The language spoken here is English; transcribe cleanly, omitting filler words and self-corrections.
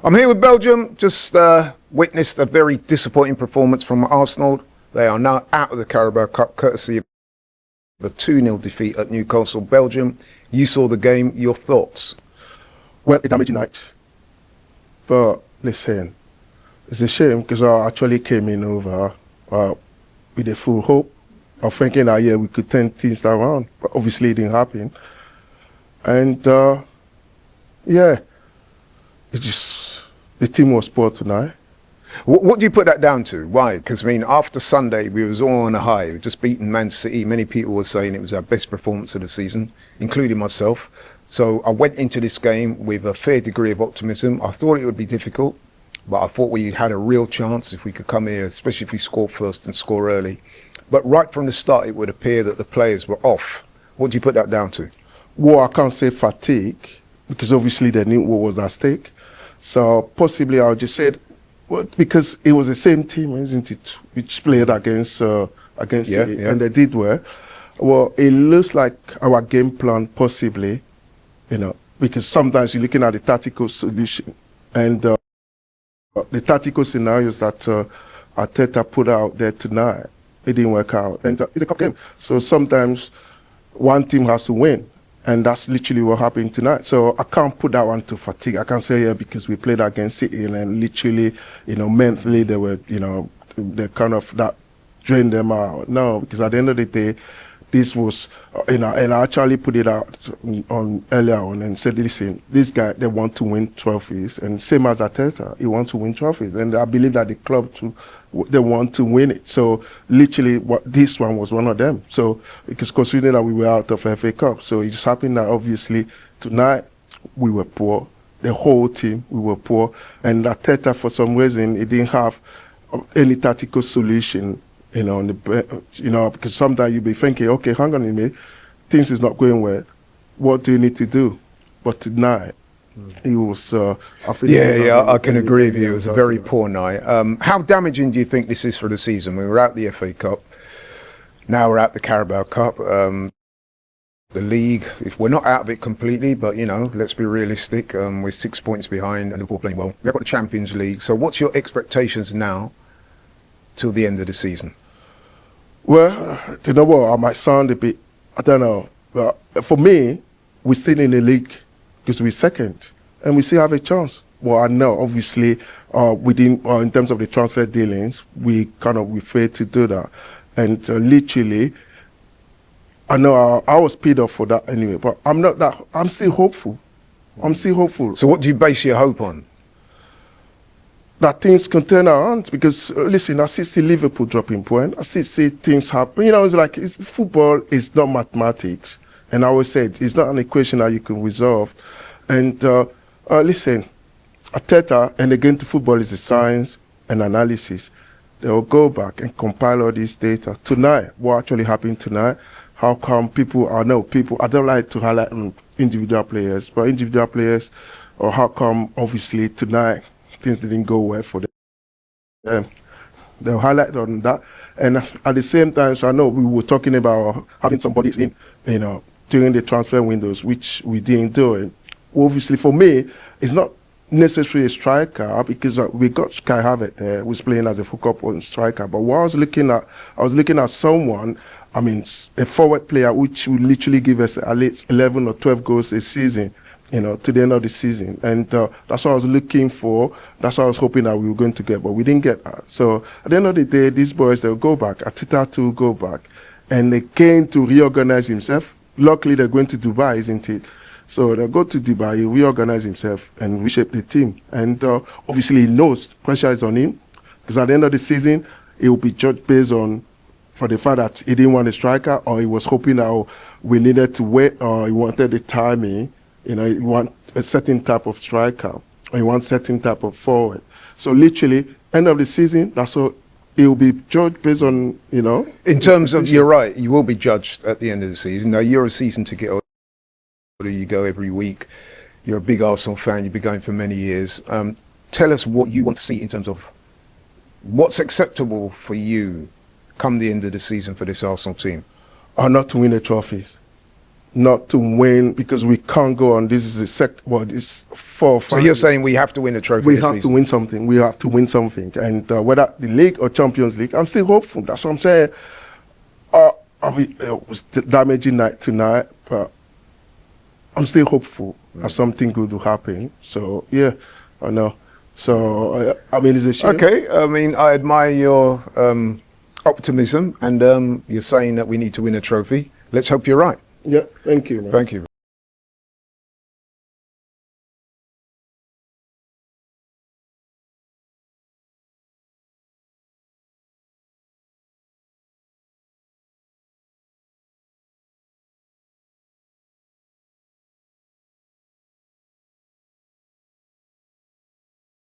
I'm here with Belgium. Just witnessed a very disappointing performance from Arsenal. They are now out of the Carabao Cup courtesy of a 2-0 defeat at Newcastle, Belgium. You saw the game. Your thoughts? Well, a damaging night. But listen, it's a shame because I actually came in over with a full hope of thinking that, yeah, we could turn things around. But obviously it didn't happen. And, yeah, it just, the team was poor tonight. What do you put that down to? Why? Because, I mean, after Sunday, we was all on a high. We'd just beaten Man City. Many people were saying it was our best performance of the season, including myself. So I went into this game with a fair degree of optimism. I thought it would be difficult, but I thought we had a real chance if we could come here, especially if we score first and score early. But right from the start, it would appear that the players were off. What do you put that down to? Well, I can't say fatigue, because obviously they knew what was at stake. So possibly I'll just say, well, because it was the same team, isn't it, which played against City, and they did well. Well, it looks like our game plan possibly, you know, because sometimes you're looking at the tactical solution and the tactical scenarios that Arteta put out there tonight, it didn't work out. And it's a cup game. So sometimes one team has to win. And that's literally what happened tonight. So I can't put that one to fatigue. I can't say, yeah, because we played against City and then literally, you know, mentally they were, you know, they kind of that drained them out. No, because at the end of the day, this was, you know, and I actually put it out on earlier on and said, listen, this guy, they want to win trophies. And same as Arteta, he wants to win trophies. And I believe that the club too, they want to win it. So literally this one was one of them. So because considering that we were out of FA Cup, so it just happened that obviously tonight we were poor. The whole team, we were poor. And Arteta, for some reason, he didn't have any tactical solution. You know, because sometimes you'll be thinking, okay, hang on a minute, things is not going well. What do you need to do? But tonight, it was. I can agree with you. It was a very poor night. How damaging do you think this is for the season? We were out the FA Cup. Now we're out the Carabao Cup. The league, if we're not out of it completely, but you know, let's be realistic. We're 6 points behind, and Liverpool playing well. They've got the Champions League. So, what's your expectations now till the end of the season? Well, you know what, I might sound a bit, I don't know, but for me, we're still in the league because we're second and we still have a chance. Well, I know, obviously, in terms of the transfer dealings, we failed to do that. And literally, I know I was paid off for that anyway, but I'm still hopeful. I'm still hopeful. So what do you base your hope on? That things can turn around because, listen, I still see Liverpool dropping points. I still see things happen. You know, it's like football is not mathematics. And I always said it's not an equation that you can resolve. And listen, Arteta, and again, to football is the science and analysis. They will go back and compile all this data. Tonight, what actually happened tonight, how come I don't like to highlight individual players, but individual players, or how come, obviously, tonight, things didn't go well for them. They'll highlight on that. And at the same time, so I know we were talking about having somebody in, you know, during the transfer windows, which we didn't do. And obviously, for me, it's not necessarily a striker because we got Kai Havertz there, who's playing as a focal point striker. But what I was looking at someone, I mean, a forward player which will literally give us at least 11 or 12 goals a season, you know, to the end of the season. And that's what I was looking for. That's what I was hoping that we were going to get, but we didn't get that. So at the end of the day, these boys, they'll go back. Arteta too go back. And they came to reorganize himself. Luckily, they're going to Dubai, isn't it? So they'll go to Dubai, he'll reorganize himself and reshape the team. And obviously he knows pressure is on him because at the end of the season, he will be judged based on for the fact that he didn't want a striker or he was hoping that we needed to wait or he wanted the timing. You know, you want a certain type of striker, or you want a certain type of forward. So literally, end of the season, that's what it will be judged based on, you know. In terms of, you're right, you will be judged at the end of the season. Now, you're a season ticket holder, you go every week. You're a big Arsenal fan, you've been going for many years. Tell us what you want to see in terms of what's acceptable for you come the end of the season for this Arsenal team. Not to win a trophy. not to win because we can't go on. This is this 4 or 5. So you're saying we have to win the trophy we this have season? to win something. We have to win something, and whether the league or Champions League, I'm still hopeful. That's what I'm saying. It was damaging night tonight, but I'm still hopeful that something good will happen. So yeah, I know. So I mean, it's a shame. Okay, I mean, I admire your optimism, and you're saying that we need to win a trophy. Let's hope you're right. Yeah, thank you, man. Thank you.